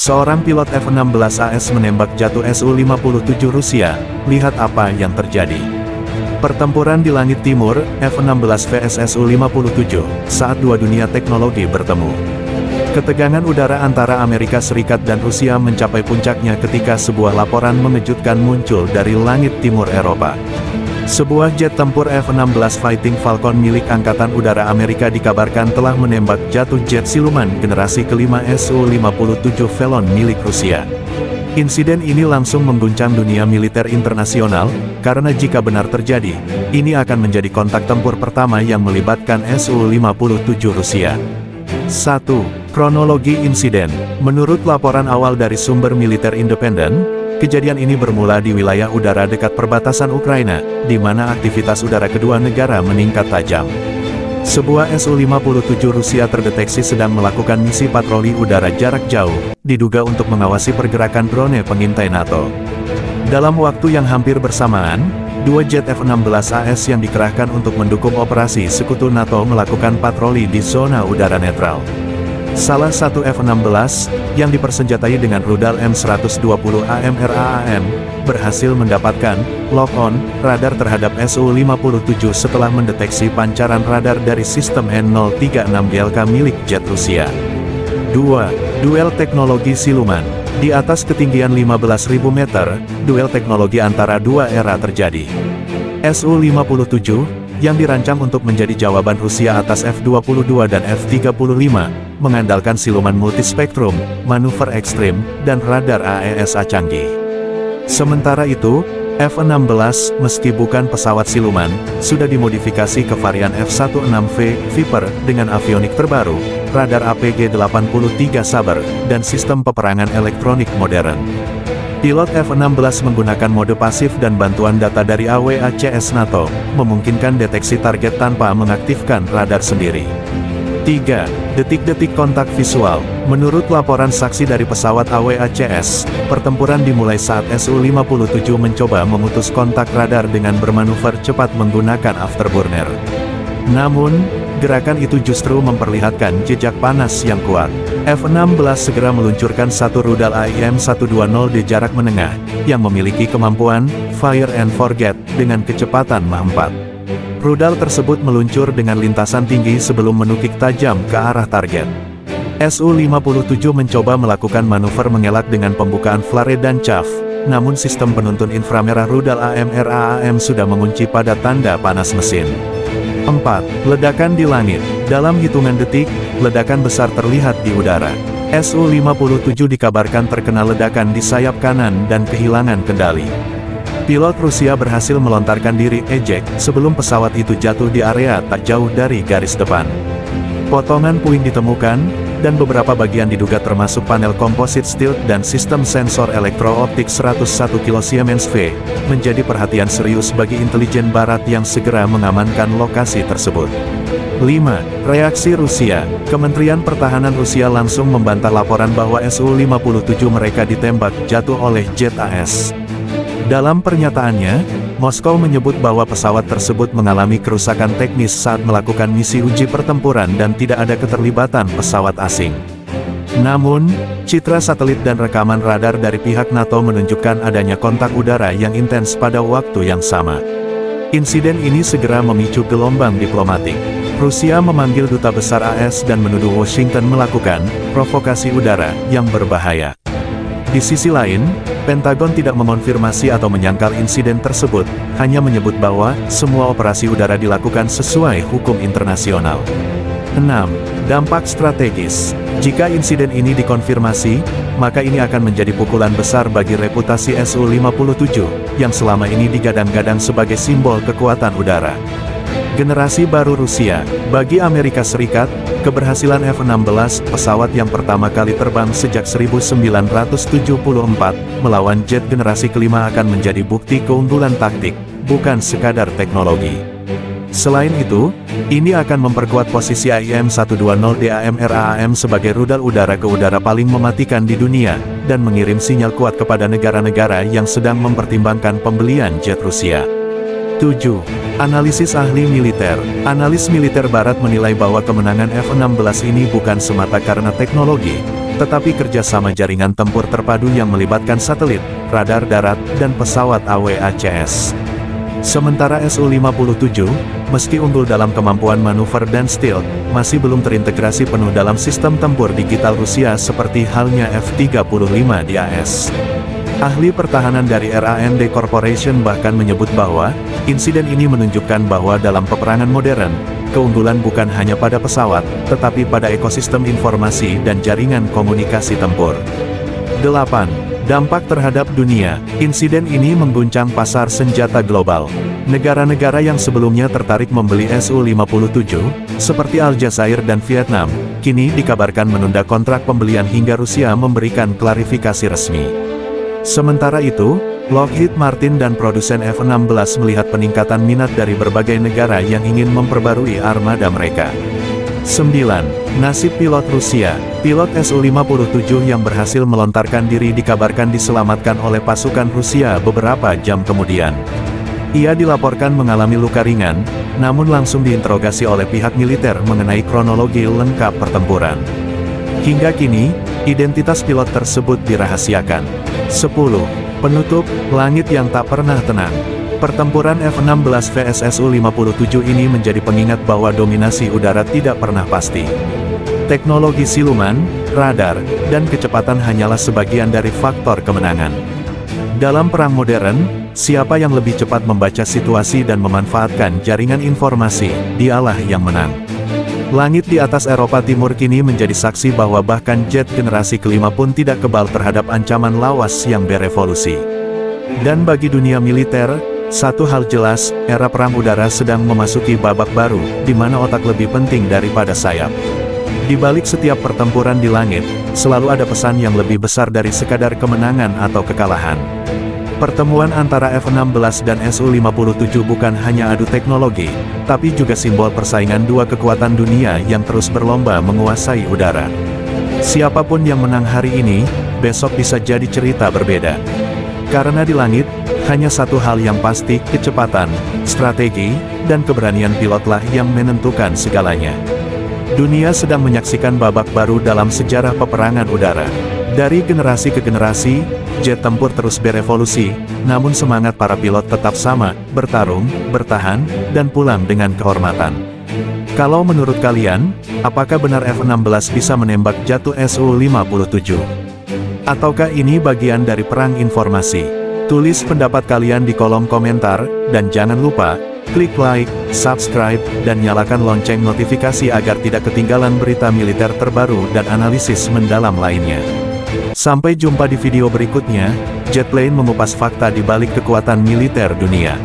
Seorang pilot F-16 AS menembak jatuh Su-57 Rusia, lihat apa yang terjadi. Pertempuran di langit timur, F-16 vs Su-57, saat dua dunia teknologi bertemu. Ketegangan udara antara Amerika Serikat dan Rusia mencapai puncaknya ketika sebuah laporan mengejutkan muncul dari langit timur Eropa. Sebuah jet tempur F-16 Fighting Falcon milik Angkatan Udara Amerika dikabarkan telah menembak jatuh jet siluman generasi kelima Su-57 Felon milik Rusia. Insiden ini langsung mengguncang dunia militer internasional, karena jika benar terjadi, ini akan menjadi kontak tempur pertama yang melibatkan Su-57 Rusia. 1. Kronologi insiden. Menurut laporan awal dari sumber militer independen, kejadian ini bermula di wilayah udara dekat perbatasan Ukraina, di mana aktivitas udara kedua negara meningkat tajam. Sebuah Su-57 Rusia terdeteksi sedang melakukan misi patroli udara jarak jauh, diduga untuk mengawasi pergerakan drone pengintai NATO. Dalam waktu yang hampir bersamaan, dua jet F-16 AS yang dikerahkan untuk mendukung operasi sekutu NATO melakukan patroli di zona udara netral. Salah satu F-16, yang dipersenjatai dengan rudal M120 AMRAAM, berhasil mendapatkan lock-on radar terhadap Su-57 setelah mendeteksi pancaran radar dari sistem N-036DLK milik jet Rusia. 2. Duel teknologi siluman. Di atas ketinggian 15.000 meter, duel teknologi antara dua era terjadi. Su-57, yang dirancang untuk menjadi jawaban Rusia atas F-22 dan F-35, mengandalkan siluman multispektrum, manuver ekstrim, dan radar AESA canggih. Sementara itu, F-16, meski bukan pesawat siluman, sudah dimodifikasi ke varian F-16V Viper dengan avionik terbaru, radar APG-83 Saber, dan sistem peperangan elektronik modern. Pilot F-16 menggunakan mode pasif dan bantuan data dari AWACS NATO, memungkinkan deteksi target tanpa mengaktifkan radar sendiri. 3. Detik-detik kontak visual. Menurut laporan saksi dari pesawat AWACS, pertempuran dimulai saat Su-57 mencoba memutus kontak radar dengan bermanuver cepat menggunakan afterburner. Namun, gerakan itu justru memperlihatkan jejak panas yang kuat. F-16 segera meluncurkan satu rudal AIM-120D jarak menengah, yang memiliki kemampuan fire and forget dengan kecepatan Mach 4. Rudal tersebut meluncur dengan lintasan tinggi sebelum menukik tajam ke arah target. Su-57 mencoba melakukan manuver mengelak dengan pembukaan flare dan chaff, namun sistem penuntun inframerah rudal AMRAAM sudah mengunci pada tanda panas mesin. 4. Ledakan di langit. Dalam hitungan detik, ledakan besar terlihat di udara. Su-57 dikabarkan terkena ledakan di sayap kanan dan kehilangan kendali. Pilot Rusia berhasil melontarkan diri ejek sebelum pesawat itu jatuh di area tak jauh dari garis depan. Potongan puing ditemukan, dan beberapa bagian diduga termasuk panel komposit stilt dan sistem sensor elektro-optik 101 kS V, menjadi perhatian serius bagi intelijen barat yang segera mengamankan lokasi tersebut. 5. Reaksi Rusia. Kementerian Pertahanan Rusia langsung membantah laporan bahwa Su-57 mereka ditembak jatuh oleh jet AS. Dalam pernyataannya, Moskow menyebut bahwa pesawat tersebut mengalami kerusakan teknis saat melakukan misi uji pertempuran dan tidak ada keterlibatan pesawat asing. Namun, citra satelit dan rekaman radar dari pihak NATO menunjukkan adanya kontak udara yang intens pada waktu yang sama. Insiden ini segera memicu gelombang diplomatik. Rusia memanggil duta besar AS dan menuduh Washington melakukan provokasi udara yang berbahaya. Di sisi lain, Pentagon tidak mengonfirmasi atau menyangkal insiden tersebut, hanya menyebut bahwa semua operasi udara dilakukan sesuai hukum internasional. 6. Dampak strategis. Jika insiden ini dikonfirmasi, maka ini akan menjadi pukulan besar bagi reputasi Su-57, yang selama ini digadang-gadang sebagai simbol kekuatan udara. Generasi baru Rusia. Bagi Amerika Serikat, keberhasilan F-16, pesawat yang pertama kali terbang sejak 1974, melawan jet generasi kelima akan menjadi bukti keunggulan taktik, bukan sekadar teknologi. Selain itu, ini akan memperkuat posisi AIM-120D AMRAAM sebagai rudal udara ke udara paling mematikan di dunia, dan mengirim sinyal kuat kepada negara-negara yang sedang mempertimbangkan pembelian jet Rusia. 7. Analisis ahli militer. Analis militer barat menilai bahwa kemenangan F-16 ini bukan semata karena teknologi, tetapi kerjasama jaringan tempur terpadu yang melibatkan satelit, radar darat, dan pesawat AWACS. Sementara Su-57, meski unggul dalam kemampuan manuver dan stealth, masih belum terintegrasi penuh dalam sistem tempur digital Rusia seperti halnya F-35 di AS. Ahli pertahanan dari RAND Corporation bahkan menyebut bahwa, insiden ini menunjukkan bahwa dalam peperangan modern, keunggulan bukan hanya pada pesawat, tetapi pada ekosistem informasi dan jaringan komunikasi tempur. 8. Dampak terhadap dunia. Insiden ini mengguncang pasar senjata global. Negara-negara yang sebelumnya tertarik membeli Su-57, seperti Aljazair dan Vietnam, kini dikabarkan menunda kontrak pembelian hingga Rusia memberikan klarifikasi resmi. Sementara itu, Lockheed Martin dan produsen F-16 melihat peningkatan minat dari berbagai negara yang ingin memperbarui armada mereka. 9. Nasib pilot Rusia. Pilot Su-57 yang berhasil melontarkan diri dikabarkan diselamatkan oleh pasukan Rusia beberapa jam kemudian. Ia dilaporkan mengalami luka ringan, namun langsung diinterogasi oleh pihak militer mengenai kronologi lengkap pertempuran. Hingga kini, identitas pilot tersebut dirahasiakan. 10. Penutup, langit yang tak pernah tenang. Pertempuran F-16 vs Su-57 ini menjadi pengingat bahwa dominasi udara tidak pernah pasti. Teknologi siluman, radar, dan kecepatan hanyalah sebagian dari faktor kemenangan. Dalam perang modern, siapa yang lebih cepat membaca situasi dan memanfaatkan jaringan informasi, dialah yang menang. Langit di atas Eropa Timur kini menjadi saksi bahwa bahkan jet generasi kelima pun tidak kebal terhadap ancaman lawas yang berevolusi. Dan bagi dunia militer, satu hal jelas, era perang udara sedang memasuki babak baru, di mana otak lebih penting daripada sayap. Di balik setiap pertempuran di langit, selalu ada pesan yang lebih besar dari sekadar kemenangan atau kekalahan. Pertemuan antara F-16 dan Su-57 bukan hanya adu teknologi, tapi juga simbol persaingan dua kekuatan dunia yang terus berlomba menguasai udara. Siapapun yang menang hari ini, besok bisa jadi cerita berbeda. Karena di langit, hanya satu hal yang pasti, kecepatan, strategi, dan keberanian pilotlah yang menentukan segalanya. Dunia sedang menyaksikan babak baru dalam sejarah peperangan udara. Dari generasi ke generasi, jet tempur terus berevolusi, namun semangat para pilot tetap sama, bertarung, bertahan, dan pulang dengan kehormatan. Kalau menurut kalian, apakah benar F-16 bisa menembak jatuh Su-57? Ataukah ini bagian dari perang informasi? Tulis pendapat kalian di kolom komentar, dan jangan lupa, klik like, subscribe, dan nyalakan lonceng notifikasi agar tidak ketinggalan berita militer terbaru dan analisis mendalam lainnya. Sampai jumpa di video berikutnya, Jetplane mengupas fakta di balik kekuatan militer dunia.